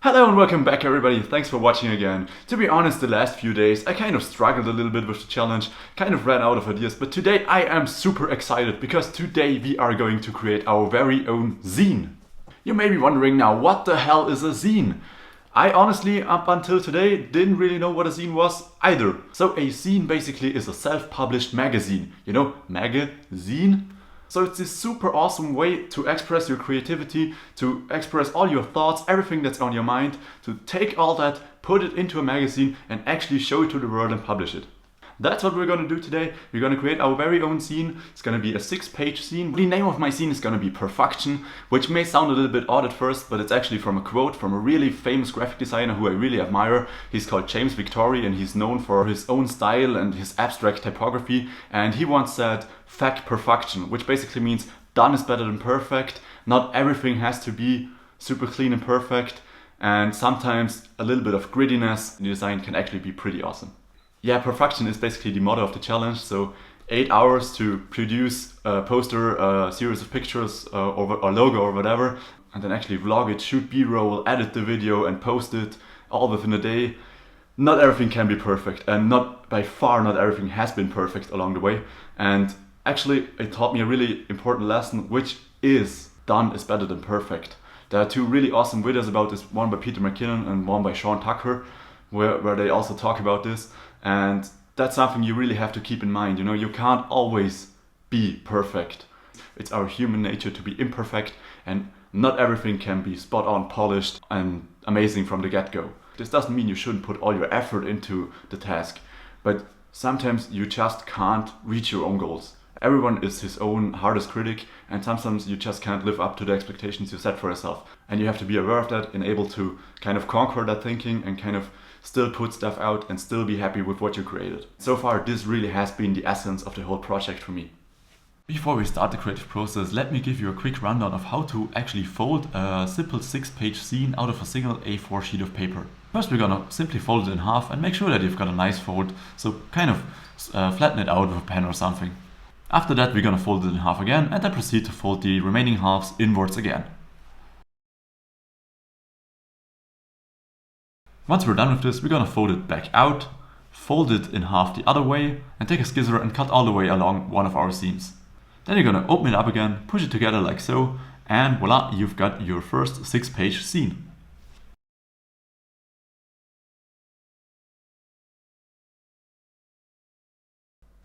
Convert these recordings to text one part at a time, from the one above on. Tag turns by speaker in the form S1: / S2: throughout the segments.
S1: Hello and welcome back everybody, thanks for watching again. To be honest, the last few days I kind of struggled a little bit with the challenge, kind of ran out of ideas, but today I am super excited because today we are going to create our very own zine. You may be wondering now, what the hell is a zine? I honestly, up until today, didn't really know what a zine was either. So a zine basically is a self-published magazine. You know, magazine? So it's this super awesome way to express your creativity, to express all your thoughts, everything that's on your mind, to take all that, put it into a magazine and actually show it to the world and publish it. That's what we're going to do today. We're going to create our very own zine. It's going to be a 6-page zine. The name of my zine is going to be PERFUCTION, which may sound a little bit odd at first, but it's actually from a quote from a really famous graphic designer who I really admire. He's called James Victore and he's known for his own style and his abstract typography. And he once said, "Fact perfection," which basically means done is better than perfect. Not everything has to be super clean and perfect. And sometimes a little bit of grittiness in the design can actually be pretty awesome. Yeah, PERFUCTION is basically the motto of the challenge. So 8 hours to produce a poster, a series of pictures or a logo or whatever, and then actually vlog it, shoot B-roll, edit the video and post it all within a day. Not everything can be perfect, and by far not everything has been perfect along the way. And actually it taught me a really important lesson, which is done is better than perfect. There are two really awesome videos about this, one by Peter McKinnon and one by Sean Tucker, where they also talk about this. And that's something you really have to keep in mind. You know, you can't always be perfect. It's our human nature to be imperfect, and not everything can be spot on, polished and amazing from the get-go. This doesn't mean you shouldn't put all your effort into the task, but sometimes you just can't reach your own goals. Everyone is his own hardest critic, and sometimes you just can't live up to the expectations you set for yourself. And you have to be aware of that and able to kind of conquer that thinking and kind of still put stuff out and still be happy with what you created. So far, this really has been the essence of the whole project for me. Before we start the creative process, let me give you a quick rundown of how to actually fold a simple 6-page zine out of a single A4 sheet of paper. First, we're gonna simply fold it in half and make sure that you've got a nice fold, so kind of flatten it out with a pen or something. After that, we're gonna fold it in half again and then proceed to fold the remaining halves inwards again. Once we're done with this, we're gonna fold it back out, fold it in half the other way, and take a scissor and cut all the way along one of our zines. Then you're gonna open it up again, push it together like so, and voila, you've got your first 6-page zine.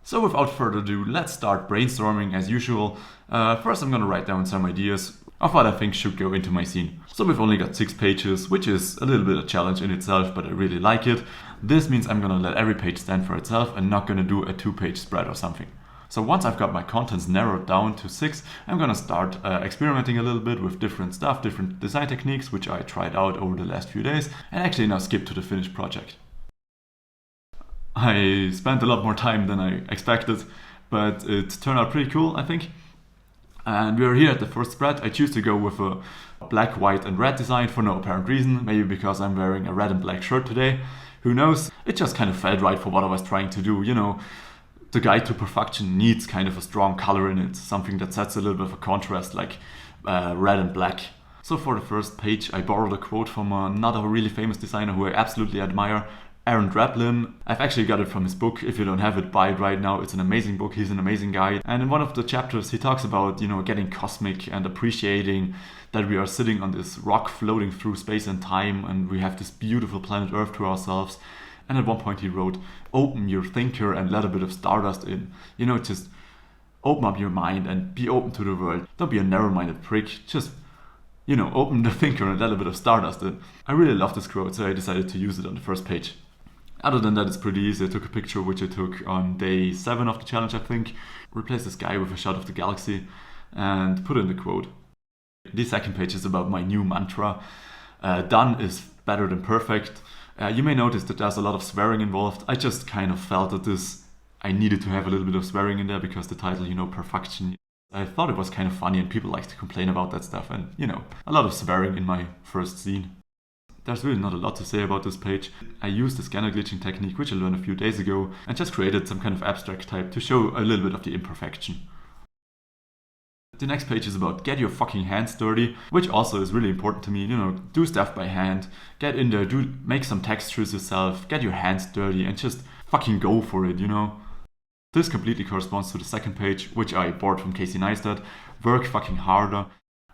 S1: So without further ado, let's start brainstorming as usual. First I'm gonna write down some ideas of what I think should go into my zine. So we've only got 6 pages, which is a little bit of a challenge in itself, but I really like it. This means I'm gonna let every page stand for itself and not gonna do a 2-page spread or something. So once I've got my contents narrowed down to 6, I'm gonna start experimenting a little bit with different stuff, different design techniques, which I tried out over the last few days, and actually now skip to the finished project. I spent a lot more time than I expected, but it turned out pretty cool, I think. And we're here at the first spread. I choose to go with a black, white and red design for no apparent reason. Maybe because I'm wearing a red and black shirt today. Who knows? It just kind of felt right for what I was trying to do. You know, the guide to PERFUCTION needs kind of a strong color in it. Something that sets a little bit of a contrast, like red and black. So for the first page, I borrowed a quote from another really famous designer who I absolutely admire, Aaron Draplin. I've actually got it from his book. If you don't have it, buy it right now. It's an amazing book. He's an amazing guy. And in one of the chapters, he talks about, you know, getting cosmic and appreciating that we are sitting on this rock floating through space and time, and we have this beautiful planet Earth to ourselves. And at one point he wrote, "Open your thinker and let a bit of stardust in." You know, just open up your mind and be open to the world. Don't be a narrow-minded prick. Just, you know, open the thinker and let a bit of stardust in. I really love this quote, so I decided to use it on the first page. Other than that, it's pretty easy. I took a picture which I took on day 7 of the challenge, I think. Replaced this guy with a shot of the galaxy and put in the quote. The second page is about my new mantra. Done is better than perfect. You may notice that there's a lot of swearing involved. I just kind of felt that I needed to have a little bit of swearing in there because the title, you know, PERFUCTION. I thought it was kind of funny and people like to complain about that stuff, and, you know, a lot of swearing in my first zine. There's really not a lot to say about this page. I used the scanner glitching technique, which I learned a few days ago, and just created some kind of abstract type to show a little bit of the imperfection. The next page is about get your fucking hands dirty, which also is really important to me. You know, do stuff by hand, get in there, make some textures yourself, get your hands dirty and just fucking go for it, you know. This completely corresponds to the second page, which I borrowed from Casey Neistat. Work fucking harder.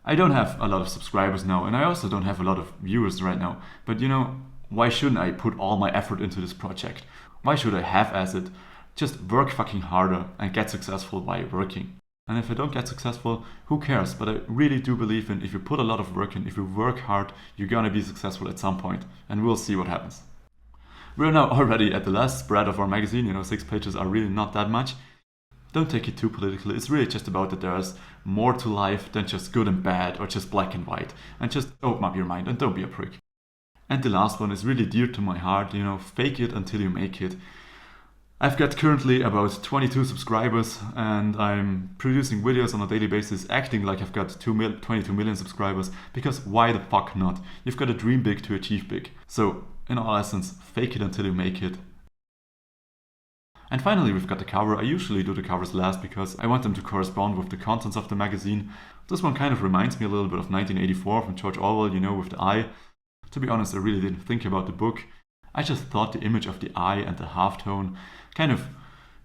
S1: I don't have a lot of subscribers now, and I also don't have a lot of viewers right now. But you know, why shouldn't I put all my effort into this project? Why should I half-ass it? Just work fucking harder and get successful by working. And if I don't get successful, who cares? But I really do believe in if you put a lot of work in, if you work hard, you're gonna be successful at some point. And we'll see what happens. We're now already at the last spread of our magazine. You know, 6 pages are really not that much. Don't take it too politically. It's really just about that there's more to life than just good and bad or just black and white. And just open up your mind and don't be a prick. And the last one is really dear to my heart. You know, fake it until you make it. I've got currently about 22 subscribers and I'm producing videos on a daily basis acting like I've got 22 million subscribers, because why the fuck not? You've got to dream big to achieve big. So in all essence, fake it until you make it. And finally we've got the cover. I usually do the covers last because I want them to correspond with the contents of the magazine. This one kind of reminds me a little bit of 1984 from George Orwell, you know, with the eye. To be honest, I really didn't think about the book. I just thought the image of the eye and the halftone kind of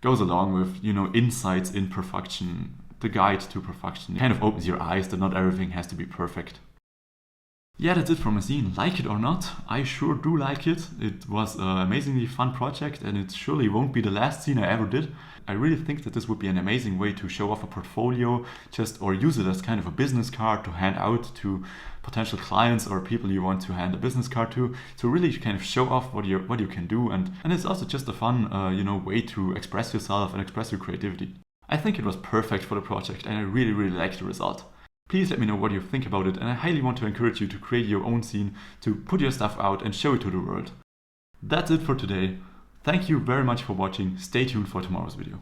S1: goes along with, you know, insights in perfection, the guide to perfection. It kind of opens your eyes that not everything has to be perfect. Yeah, that's it for my zine. Like it or not, I sure do like it. It was an amazingly fun project and it surely won't be the last zine I ever did. I really think that this would be an amazing way to show off a portfolio, or use it as kind of a business card to hand out to potential clients or people you want to hand a business card to really kind of show off what you can do, and it's also just a fun you know, way to express yourself and express your creativity. I think it was perfect for the project and I really liked the result. Please let me know what you think about it, and I highly want to encourage you to create your own zine, to put your stuff out and show it to the world. That's it for today. Thank you very much for watching. Stay tuned for tomorrow's video.